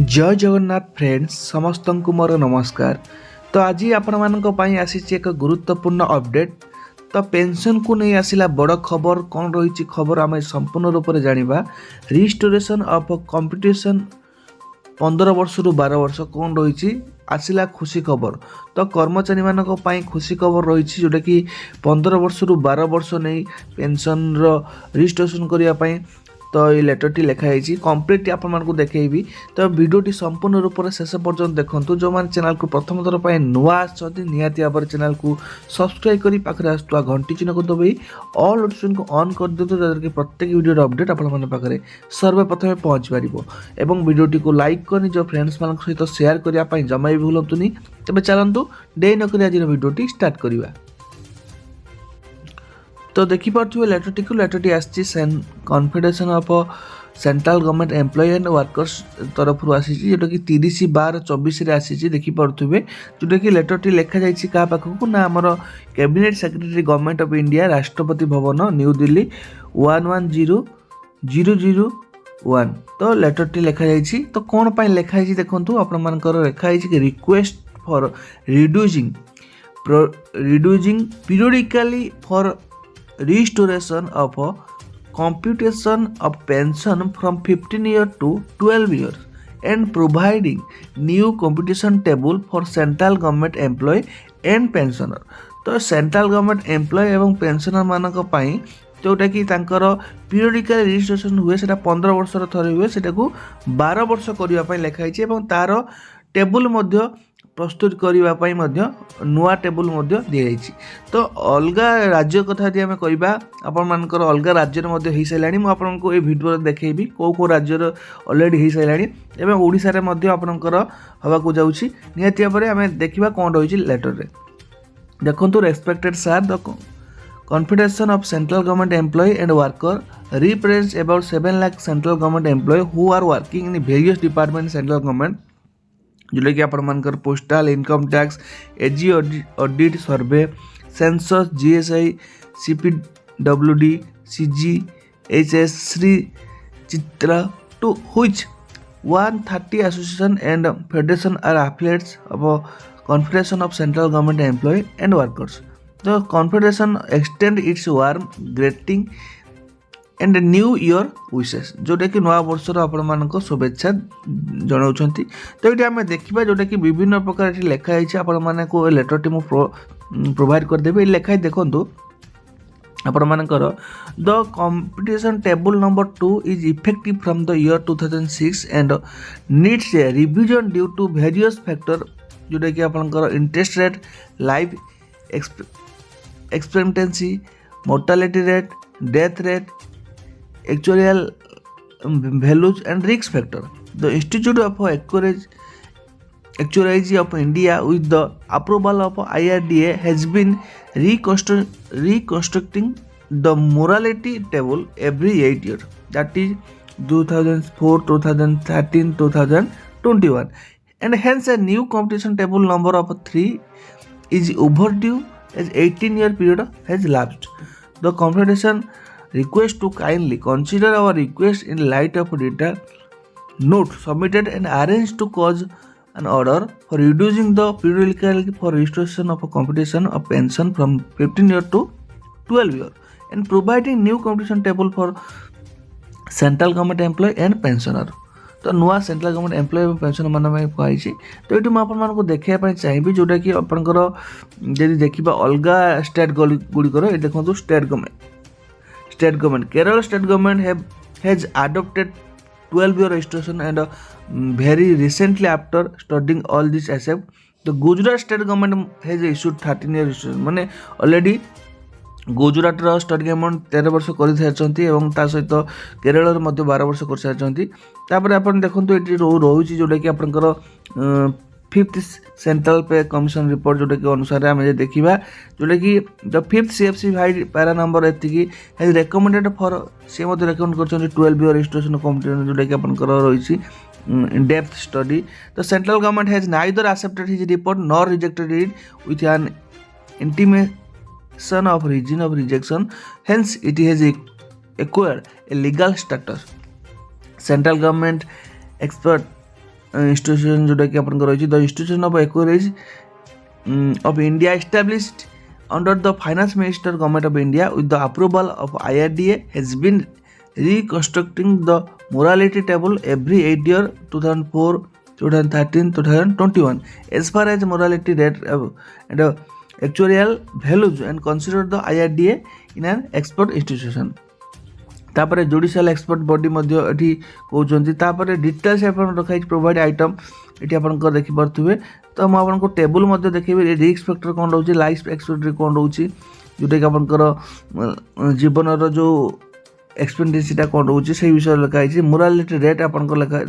जय जगन्नाथ फ्रेंड्स समस्त को मोर नमस्कार। तो आज आपण मानक पई आसीछि एक गुरुत्वपूर्ण अपडेट। तो पेंशन को नहीं आसिला बड़ खबर कौन रही खबर आम संपूर्ण रूप से जानिबा। रिस्टोरेशन ऑफ कम्पिटिशन 15 वर्ष रु 12 वर्ष कौन रही आसिला खुशी खबर। तो कर्मचारी मानक पई खुशी खबर रही जोटा कि 15 वर्ष रु 12 वर्ष नहीं पेंशन रो रिस्टोरेशन करिया पई। तो ये लेटरटी लिखाई कम्प्लीट आपको देखी। तो वीडियोटी संपूर्ण रूप से शेष पर्यटन देखूँ। जो मैंने चैनल को प्रथम थर पर नुआ निहाती भाव चैनल को सब्सक्राइब कर पाखे आसुवा घंटी चिन्ह को दबाई ऑल नोटिफिकेशन को ऑन कर दिखाते जहाँ कि प्रत्येक वीडियो अपडेट आपरे सर्वप्रथम पहुँच पार। और वीडियोटी को लाइक कर निज फ्रेंड्स मान सहित शेयर करने जमा भी भूलुनी। तेज चलतु डे नक आज वीडियोटी स्टार्ट करवा। तो देखिपे लेटरटी आसी confederation of central government employ and workers तरफ आसी जोटा कि 30/12/24 आसी देखिपे जोटा कि लेटरटी लिखा जाइए क्या पाखक ना आमर cabinet secretary government of India Rashtrapati Bhavan new Delhi 110001। तो लेटरटी लिखा जाइए। तो कौन पाई लिखाई देखो आपर लिखाई कि request for reducing periodically for restoration of computation of pension from 15 years to 12 years and providing new computation table for central government employee and pensioner। तो सेंट्रल गवर्नमेंट एम्प्लॉय एवं पेंशनर मानक पई जोटा कि तांकर पीरियडिकल रजिस्ट्रेशन हुए सेटा 15 वर्ष थरे हुए सेटा को 12 वर्ष करिवा पई लिखाई छै। एवं तार टेबुल मध्य प्रस्तुत करने नुआ टेबुल दि जाइए। तो अलग राज्य कथा यदि आम कहवा आपण मानकर अलग राज्य हो सारे मुझे ये वीडियो देखी कौ राज्य अलरेडी हो सारे एवं ओडिशा रे आपणकर हवाक जाऊँगी निहाती भाव आम देखा कौन रही लेटर रे। देखो respected sir the confederation of central government employ and worker represents about 7 lakh central government employ who are working in various department central government जोटा कि आपंकर postal income tax AG audit survey census GSI CPWD CG HS Shri Chitra to which 130 association and federation are affiliates of confederation of central government employ and workers. The confederation extend its warm greeting and new year विशेष जोटा कि नवा वर्षर आपण शुभेच्छा जनाऊँ। तो ये आम देखा जोटा कि विभिन्न प्रकार लिखाई आपण मानक लेटरटी मुझे प्रोवाइड करदेवी लिखाई देखूँ आपण मानकर the competition table number 2 is effective from the year 2006 and needs a revision due to various factor जोटा कि आपंकर interest rate life expectancy mortality rate death rate actuarial values and risk factor। The Institute of Actuaries of India with the approval of IRDA has been reconstructing the mortality table every 8 years, that is 2004, 2013, 2021, and hence a new competition table number of 3 is overdue as 18-year period has lapsed। The Confederation request to kindly consider our request in light of data note submitted and arrange to cause an order for reducing the periodical for restoration of a competition of pension from 15 years to 12 years and providing new competition table for central government employee and pensioner। तो नुआ central government employ और pension मान कही। तो ये मुझे देखा चाहिए जोटा कि आपंकर जब देखा अलग स्टेट गुड़िकर ये देखो state government Kerala state government has adopted 12-year registration and very recently after studying all this aspect the Gujarat state government has issued 13-year registration। माने ऑलरेडी गुजरात स्टेट गवर्नमेंट 13 वर्ष कर सहित केरल 12 वर्ष कर सारी। आप देखो ये रोचे जोटा कि आपंकर 5th सेंट्रल पे कमिशन रिपोर्ट जोटा कि अनुसार आम देखा जोटा कि द 5th CFC भाई para number eighty has recommended for सी रेकमेंड कर 12-year रजिस्ट्रेशन कम्पिटिशन जोटा कि आपंकर रही इन डेप्थ स्टडी। तो central government has neither accepted his report nor rejected it with an intimation of reason of rejection, hence it has acquired a legal status। Central government expert institution जोटा कि आपन रही the institution of actuaries of India established under the finance minister government of India with the approval of IRDA has been reconstructing the morality table every 8 year 2004 2013 2021 as far as morality rate and actuarial values and consider the IRDA in an expert institution तापर judicial expert body कहते तापर details रखाई provide item ये आप देखिपे तो मुझे आपको table देखी रिस्क फैक्टर कौन रोचे लाइफ एक्सपेक्टेड कौन रोचे जोटा कि आपंकर जीवन जो एक्सपेंडिचरटा कौन रोचे से विषय लिखाई मोरालिटी रेट आप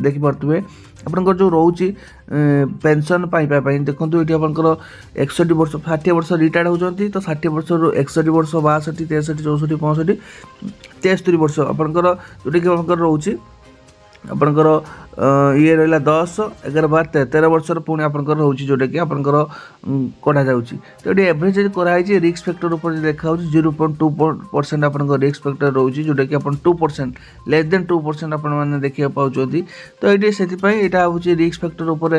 देखिपे आपंकर जो रोचे पेंशन पाइबापी देखो ये आपंकर 61 वर्ष 60 वर्ष रिटायर्ड होती तो 60 वर्ष 61 वर्ष 62 63 64 65 73 वर्ष आपंकर जोटा कि आपंकर रोचे आपंकर ये रहा 10 11 12 13 वर्ष पुणी आपंकर रोचे जोटा कि आपंकर कढ़ा जाऊँगी तो ये एवरेज कराई रिस्क फैक्टर ऊपर देखा 0.2% आपंकर रिस्क फैक्टर रोचे जोटा कि 2% लेस देन 2% आपने देखा पाँच तो ये से यहाँ हूँ रिस्क फैक्टर ऊपर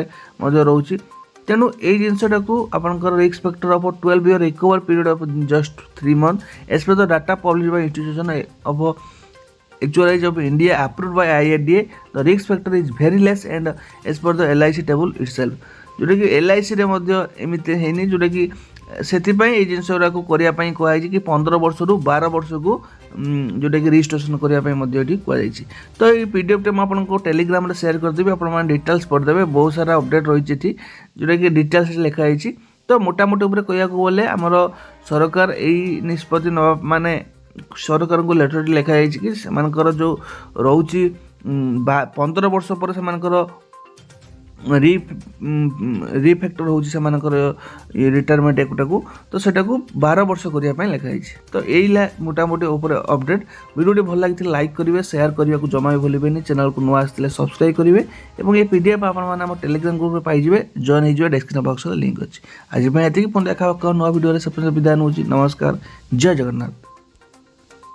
रोचे तेणु ये जिनटा को आपंकर risk factor of 12 year recover period of just 3 months as per the data publish by institution of Actuarial of India approved by IRDA, the risk factor is very less and as per the LIC table itself. जोटा कि LIC रे एमती है जोटा कि से जिनस गुरा करने कहुई कि 15 वर्ष रु 12 वर्ष को जोटा कि रजिस्ट्रेशन करने कहुई तो ये PDF टे मुझे टेलीग्राम शेयर करदेवी आप डिटेल्स पढ़दे बहुत सारा अपडेट रही जोटा कि डिटेल्स लिखाई तो मोटामोटी कह गले आमर सरकार यही निष्पत्ति ना माने सरकार को लेटर लिखाई कि से जो रोची 15 वर्ष पर से रिफैक्टर होची रिटायरमेंट एकटा को तो सेटा को 12 वर्ष करने लिखाई तो यही मोटामोटी ऊपर अपडेट वीडियो भल लगी लाइक करेंगे शेयर करने को जमा भी भूलें चैनल को नुआ आसते सब्सक्राइब करेंगे और ये PDF आप टेलीग्राम ग्रुप में पाइबे जॉइन हो डिस्क्रिप्शन बॉक्स लिंक अच्छी आज ये पुणी देखा नुआ वीडियो से विदाय नौ नमस्कार जय जगन्नाथ।